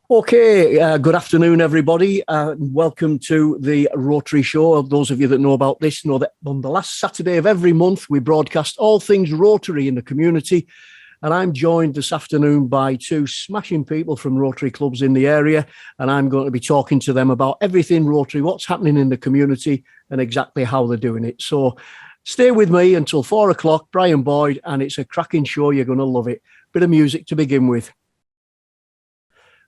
Okay, good afternoon, everybody. Welcome to the Rotary Show. Those of you that know about this know that on the last Saturday of every month, we broadcast all things Rotary in the community. And I'm joined this afternoon by two smashing people from Rotary clubs in the area. And I'm going to be talking to them about everything Rotary, what's happening in the community and exactly how they're doing it. So stay with me until 4 o'clock, Brian Boyd, and it's a cracking show. You're going to love it. Bit of music to begin with.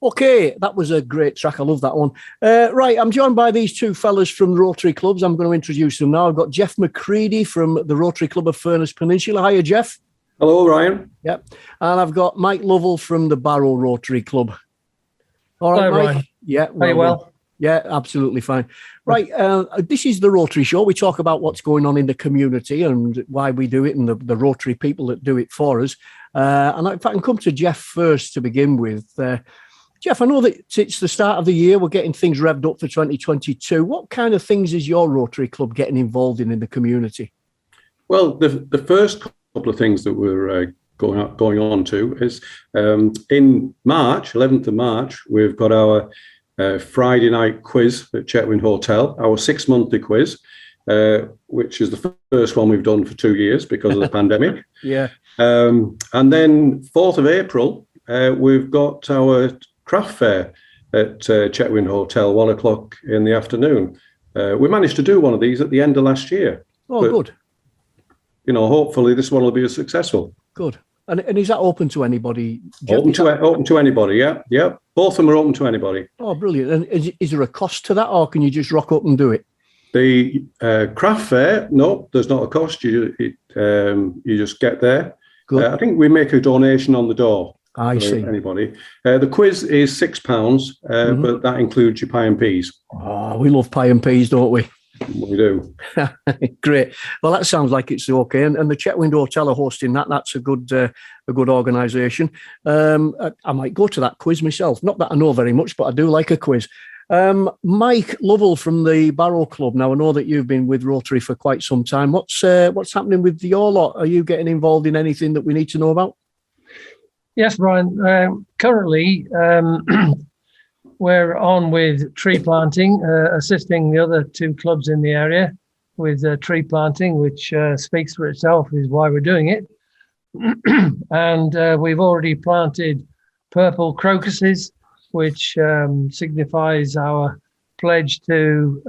Okay, that was a great track. I love that one. Right, I'm joined by these two fellas from Rotary clubs. I'm going to introduce them now. I've got Geoff McCreedy from the Rotary Club of Furness, Peninsula. Hiya, Geoff. Hello, Ryan. Yep. And I've got Mike Lovell from the Barrow Rotary Club. All right, hello, Mike. Ryan. Yeah. Very well. Yeah, absolutely fine. Right, this is the Rotary Show. We talk about what's going on in the community and why we do it and the Rotary people that do it for us. And if I can come to Geoff first to begin with. Geoff, I know that it's the start of the year. We're getting things revved up for 2022. What kind of things is your Rotary Club getting involved in the community? Well, the first couple of things that we're going on to is in March, 11th of March, we've got our Friday night quiz at Chetwynd Hotel, our 6-monthly quiz, which is the first one we've done for 2 years because of the pandemic. Yeah. And then 4th of April, we've got our craft fair at Chetwynd Hotel, 1 o'clock in the afternoon. We managed to do one of these at the end of last year. Oh, but, good. You know, hopefully this one will be as successful. Good. And is that open to anybody? Open to anybody, yeah. Yeah. Both of them are open to anybody. Oh, brilliant. And is there a cost to that, or can you just rock up and do it? The craft fair, no, there's not a cost. You just get there. Good. I think we make a donation on the door. I see. Anybody. The quiz is £6, but that includes your pie and peas. Oh, we love pie and peas, don't we? We do. Great. Well, that sounds like it's okay. And the Chetwynd Hotel are hosting that. That's a good organisation. I might go to that quiz myself. Not that I know very much, but I do like a quiz. Mike Lovell from the Barrow Club. Now, I know that you've been with Rotary for quite some time. What's happening with your lot? Are you getting involved in anything that we need to know about? Yes, Brian. Currently, we're on with tree planting, assisting the other two clubs in the area with tree planting, which speaks for itself, is why we're doing it. And we've already planted purple crocuses, which signifies our pledge to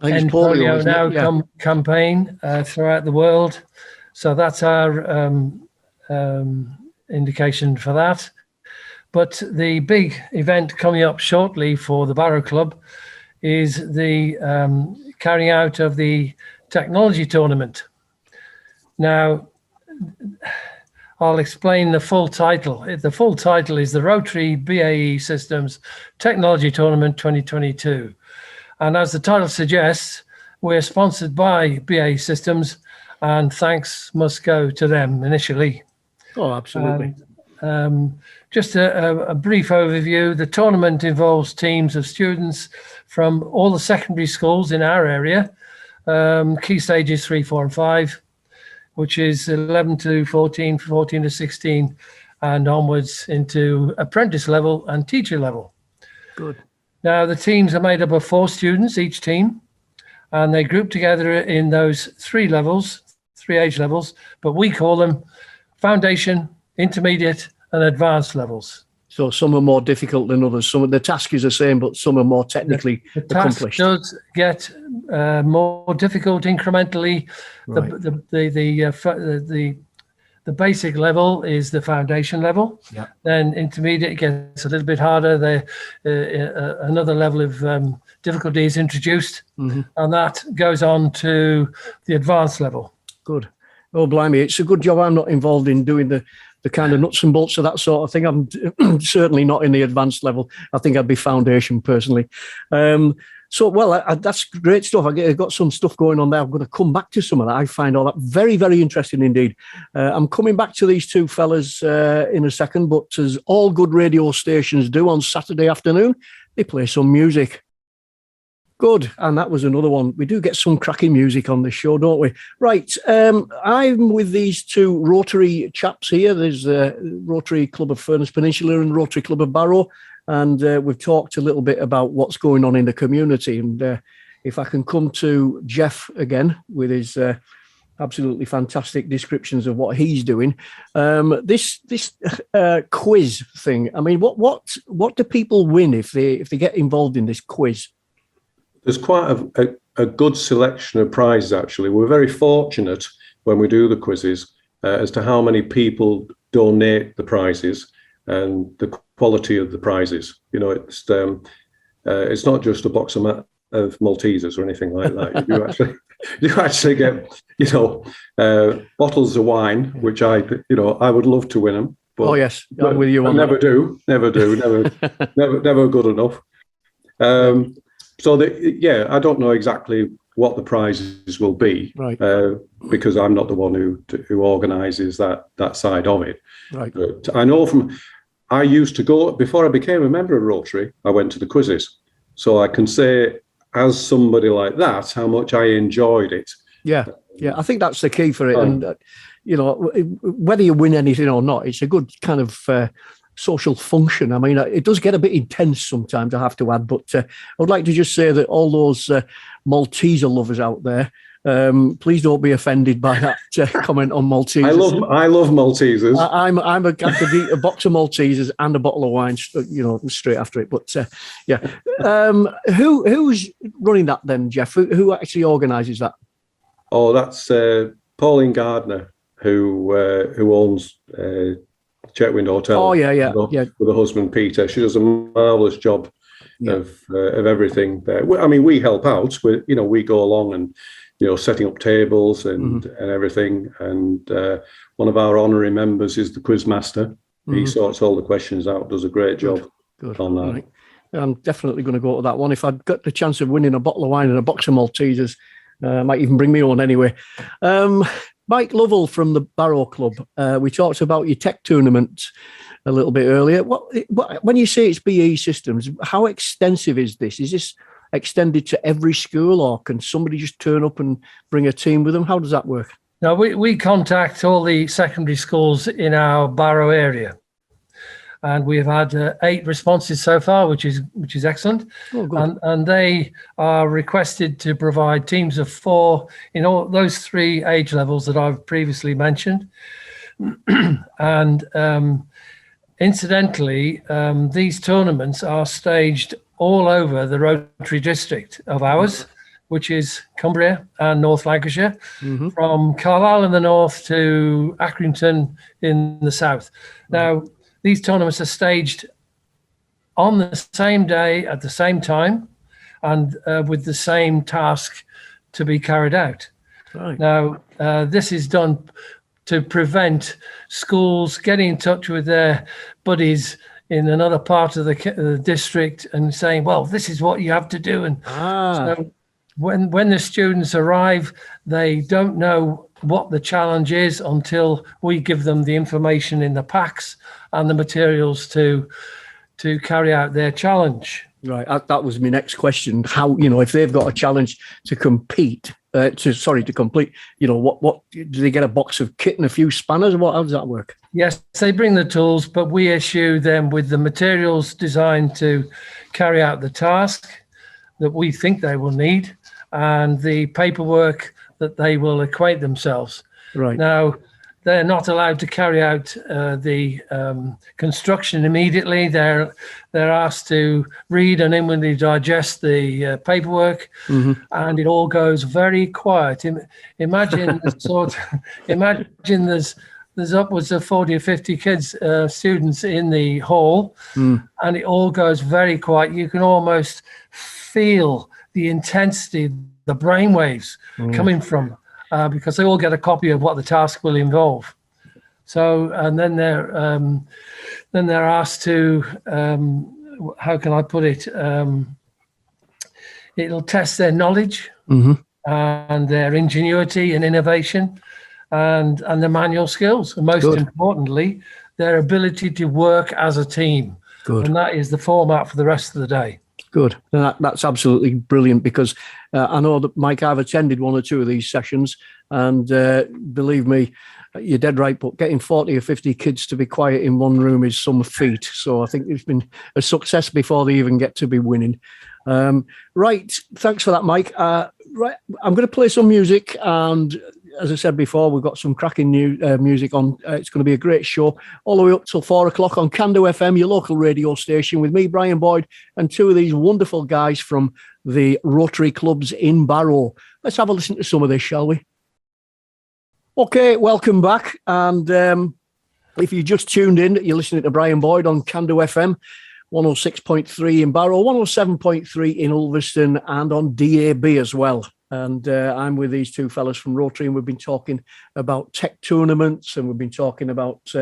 end polio now campaign throughout the world. So that's our indication for that. But the big event coming up shortly for the Barrow Club is the carrying out of the technology tournament. Now, I'll explain the full title. The full title is the Rotary BAE Systems Technology Tournament 2022. And as the title suggests, we're sponsored by BAE Systems, and thanks must go to them initially. Oh, absolutely. Just a brief overview. The tournament involves teams of students from all the secondary schools in our area, key stages 3, 4, and 5, which is 11 to 14, 14 to 16, and onwards into apprentice level and teacher level. Good. Now, the teams are made up of 4 students, each team, and they group together in those 3 levels, 3 age levels, but we call them foundation, intermediate, and advanced levels. So some are more difficult than others. Some of the task is the same, but some are more technically accomplished. The task does get more difficult incrementally. Right. The basic level is the foundation level. Yeah. Then intermediate gets a little bit harder. Another level of difficulty is introduced, and that goes on to the advanced level. Good. Oh, blimey, it's a good job I'm not involved in doing the kind of nuts and bolts of that sort of thing. I'm certainly not in the advanced level. I think I'd be foundation personally. That's great stuff. I've got some stuff going on there. I'm going to come back to some of that. I find all that very, very interesting indeed. I'm coming back to these two fellas in a second, but as all good radio stations do on Saturday afternoon, they play some music. Good. And that was another one. We do get some cracking music on this show, don't we? Right. I'm with these two Rotary chaps here. There's Rotary Club of Furness Peninsula and Rotary Club of Barrow. And we've talked a little bit about what's going on in the community. And if I can come to Geoff again with his absolutely fantastic descriptions of what he's doing. This quiz thing. I mean, what do people win if they get involved in this quiz? There's quite a good selection of prizes, actually. We're very fortunate when we do the quizzes as to how many people donate the prizes and the quality of the prizes. You know, it's not just a box of Maltesers or anything like that. You actually get, you know, bottles of wine, which I would love to win them. But, oh yes, I'm with you on never that. never good enough. So I don't know exactly what the prizes will be, right? Because I'm not the one who organises that side of it. Right. But I know I used to go before I became a member of Rotary. I went to the quizzes, so I can say, as somebody like that, how much I enjoyed it. Yeah. I think that's the key for it. And whether you win anything or not, it's a good kind of social function. I mean, it does get a bit intense sometimes, I have to add, but I would like to just say that all those Malteser lovers out there, please don't be offended by that comment on Maltesers. I love Maltesers. I could eat a box of Maltesers and a bottle of wine, straight after it. But who's running that then, Geoff? Who actually organises that? Oh, that's Pauline Gardner, who owns Chetwynd Hotel. Oh yeah. With her husband Peter, she does a marvellous job of everything there. I mean, we help out. We go along and setting up tables and everything. And one of our honorary members is the quiz master. He sorts all the questions out. Does a great job on that. Right. I'm definitely going to go to that one. If I'd got the chance of winning a bottle of wine and a box of Maltesers, I might even bring me on anyway. Mike Lovell from the Barrow Club. We talked about your tech tournament a little bit earlier. When you say it's BE systems, how extensive is this? Is this extended to every school, or can somebody just turn up and bring a team with them? How does that work? Now, we contact all the secondary schools in our Barrow area. And we've had 8 responses so far, which is excellent. Oh, good. And they are requested to provide teams of 4 in all those 3 age levels that I've previously mentioned. And incidentally, these tournaments are staged all over the Rotary district of ours, which is Cumbria and North Lancashire, from Carlisle in the north to Accrington in the south. Now, these tournaments are staged on the same day at the same time and with the same task to be carried out. Right. Now, this is done to prevent schools getting in touch with their buddies in another part of the district and saying, well, this is what you have to do. And so when the students arrive, they don't know what the challenge is until we give them the information in the packs and the materials to carry out their challenge. Right, that was my next question. How, if they've got a challenge to complete, to complete, what do they get? A box of kit and a few spanners? How does that work? Yes, they bring the tools, but we issue them with the materials designed to carry out the task that we think they will need and the paperwork that they will acquaint themselves. Right. Now, they're not allowed to carry out the construction immediately. They're asked to read and inwardly digest the paperwork, and it all goes very quiet. Imagine there's upwards of 40 or 50 kids, students in the hall, and it all goes very quiet. You can almost feel the intensity, the brainwaves coming from. Because they all get a copy of what the task will involve. So, and then they're asked to, how can I put it? It'll test their knowledge and their ingenuity and innovation and their manual skills. And most importantly, their ability to work as a team. Good. And that is the format for the rest of the day. Good. That's absolutely brilliant, because I know that, Mike, I've attended one or two of these sessions, and believe me, you're dead right, but getting 40 or 50 kids to be quiet in one room is some feat. So I think it's been a success before they even get to be winning. Right. Thanks for that, Mike. Right. I'm going to play some music, and as I said before, we've got some cracking new music on. It's going to be a great show all the way up till 4 o'clock on Can Do FM, your local radio station, with me, Brian Boyd, and two of these wonderful guys from the Rotary clubs in Barrow. Let's have a listen to some of this, shall we? Okay, welcome back. And if you just tuned in, you're listening to Brian Boyd on Can Do FM, 106.3 in Barrow, 107.3 in Ulverston, and on DAB as well. And I'm with these two fellas from Rotary, and we've been talking about tech tournaments, and we've been talking about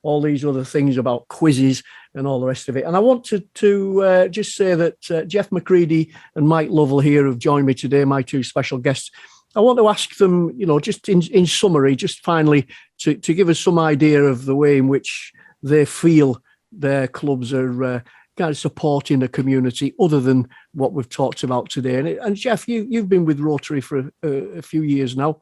all these other things, about quizzes and all the rest of it. And I wanted to just say that Geoff McCreedy and Mike Lovell here have joined me today, my two special guests. I want to ask them, just in summary, just finally, to give us some idea of the way in which they feel their clubs are kind of supporting the community, other than what we've talked about today. And Geoff, you've been with Rotary for a few years now.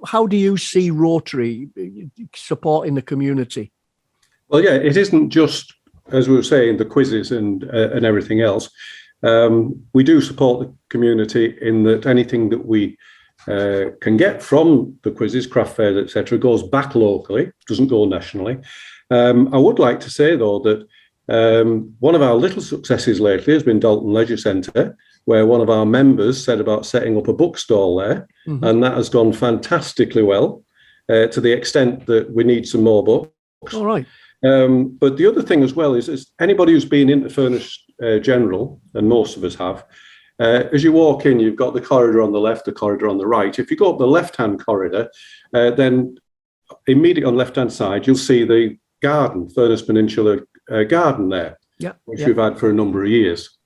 How do you see Rotary supporting the community? Well, yeah, it isn't just, as we were saying, the quizzes and everything else. We do support the community in that anything that we can get from the quizzes, craft fairs, etc., goes back locally, doesn't go nationally. I would like to say, though, that one of our little successes lately has been Dalton Leisure Centre, where one of our members said about setting up a bookstall there, and that has gone fantastically well, to the extent that we need some more books. All right. But the other thing as well is anybody who's been into Furness General, and most of us have, as you walk in, you've got the corridor on the left, the corridor on the right. If you go up the left-hand corridor, then immediately on the left-hand side, you'll see the garden, Furness Peninsula garden there, which we've had for a number of years.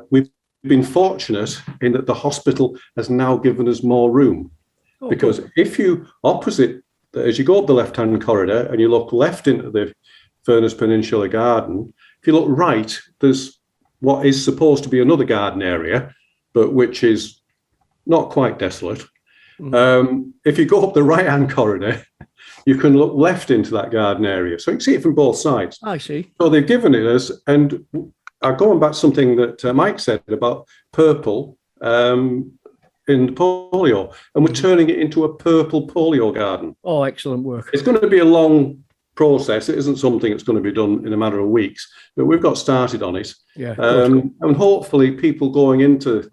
We've been fortunate in that the hospital has now given us more room, because if you opposite, as you go up the left-hand corridor and you look left into the Furness Peninsula garden, if you look right, there's what is supposed to be another garden area, but which is not quite desolate. If you go up the right-hand corridor, you can look left into that garden area. So you can see it from both sides. I see. So they've given it us, and going back to something that Mike said about purple in polio, and we're turning it into a purple polio garden. Oh, excellent work. It's going to be a long process. It isn't something that's going to be done in a matter of weeks, but we've got started on it. Yeah. And hopefully people going into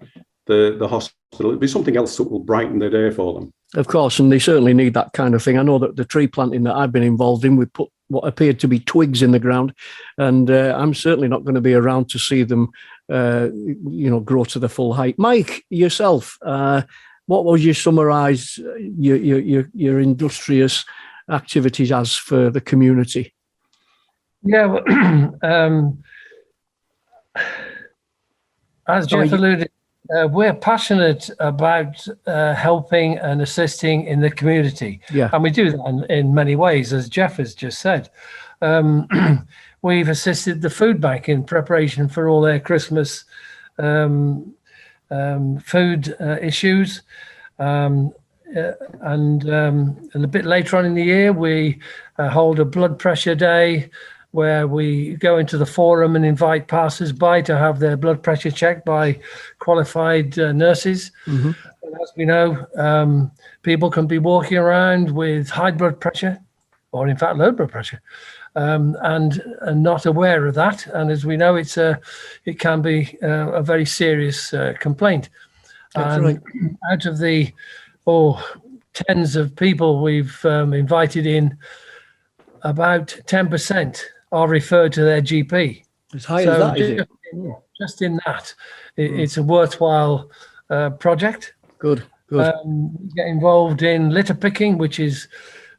the hospital, it'll be something else that will brighten their day for them. Of course, and they certainly need that kind of thing. I know that the tree planting that I've been involved in, we put what appeared to be twigs in the ground, and I'm certainly not going to be around to see them, grow to the full height. Mike, yourself, what would you summarise your industrious activities as for the community? Yeah, well, as Geoff alluded, we're passionate about helping and assisting in the community. Yeah. And we do that in many ways, as Geoff has just said. We've assisted the food bank in preparation for all their Christmas food issues. And a bit later on in the year, we hold a blood pressure day, where we go into the forum and invite passers-by to have their blood pressure checked by qualified nurses. And as we know, people can be walking around with high blood pressure, or in fact low blood pressure, and not aware of that. And as we know, it can be a very serious complaint. That's and right. Out of the tens of people we've invited in, about 10% are referred to their GP. As high as that, is it? Just in that, it's a worthwhile project. Good. Get involved in litter picking, which is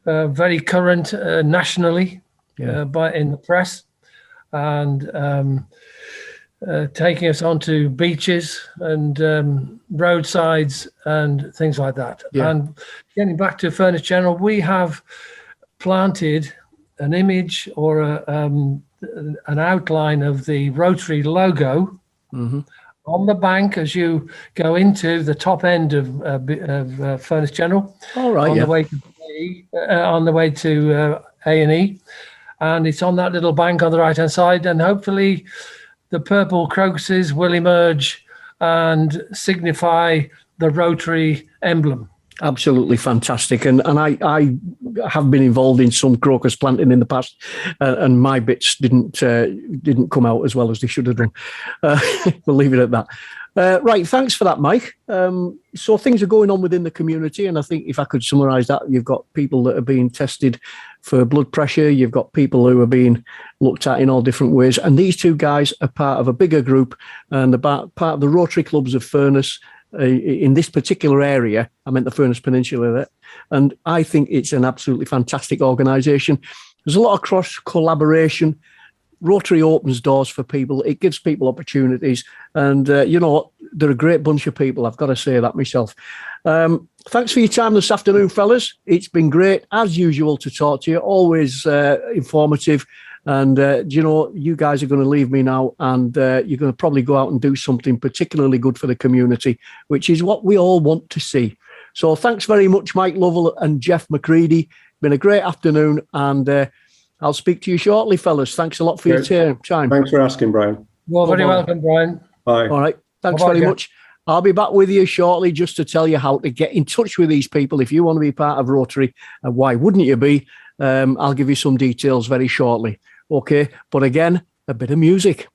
very current nationally in the press, and taking us onto beaches and roadsides and things like that. And getting back to Furness General, we have planted an image or an outline of the Rotary logo on the bank as you go into the top end of Furness General. All right, on the way to A&E, and it's on that little bank on the right hand side, and hopefully the purple crocuses will emerge and signify the Rotary emblem. Absolutely fantastic, and I have been involved in some crocus planting in the past, and my bits didn't come out as well as they should have done. We'll leave it at that. Right, thanks for that, Mike. So things are going on within the community, and I think if I could summarise that, you've got people that are being tested for blood pressure, you've got people who are being looked at in all different ways, and these two guys are part of a bigger group and part of the Rotary clubs of Furness. In this particular area, I meant the Furness Peninsula, and I think it's an absolutely fantastic organisation. There's a lot of cross collaboration. Rotary opens doors for people. It gives people opportunities, and you know, they're a great bunch of people. I've got to say that myself. Thanks for your time this afternoon, fellas. It's been great as usual to talk to you. Always informative. And, you know, you guys are going to leave me now, and you're going to probably go out and do something particularly good for the community, which is what we all want to see. So thanks very much, Mike Lovell and Geoff McCreedy. Been a great afternoon, and I'll speak to you shortly, fellas. Thanks a lot for your time. Thanks for asking, Brian. You're very welcome, Brian. Bye. All right. Thanks very much. I'll be back with you shortly just to tell you how to get in touch with these people if you want to be part of Rotary, and why wouldn't you be? I'll give you some details very shortly. Okay, but again, a bit of music.